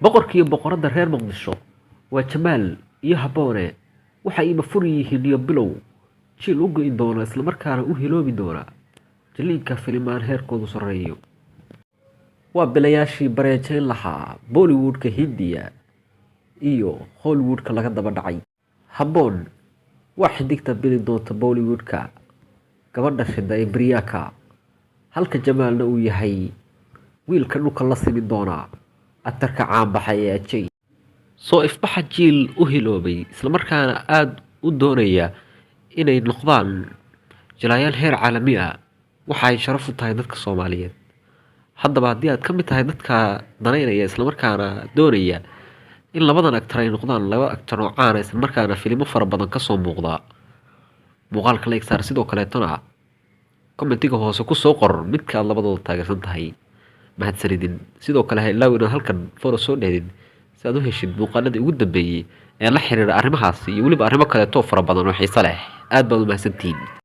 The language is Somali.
boqorkii boqorada reer muqdisho waa jamaal iyo habboone waxa ay mafur yihiin iyo bilow jiil u go'in doona isla markaana u hiloobi doona jaliinka filimaan heerkoodu sarreeyo. waa bilayaashii bareejayn lahaa bollywoodka hindiya iyo hollywoodka laga daba dhacay. habboon waa xidigta bili doonta bollywoodka gabadha shida ee briyaaka, halka jamaalna uu yahay wiilka dhulka la simi doona atarka caanbaxay ee ajay. soo ifbaxa jiil u hiloobay islamarkaana aada u doonaya inay noqdaan jilaayaal heer caalami ah, waxa ay sharaf u tahay dadka Soomaaliyeed. haddaba haddii aad ka mid tahay dadka danaynaya islamarkaana doonaya in labadan actor ay noqdaan laba actor oo caan ah islamarkaana filimo fara badan kasoo muuqda, muuqaalka like saar, sidoo kaleetona commentiga hoose kusoo qor midka aad labadooda taageersan tahay. mahadsanidin. sidoo kale ha ilaawin inaad halkan foro soo dheedin si aad u heshid muuqaaladii ugu dambeeyey ee la xiriira arrimahaasi iyo weliba arrimo kaleetoo fara badan oo xiiso leh. aad baad u mahadsantihiin.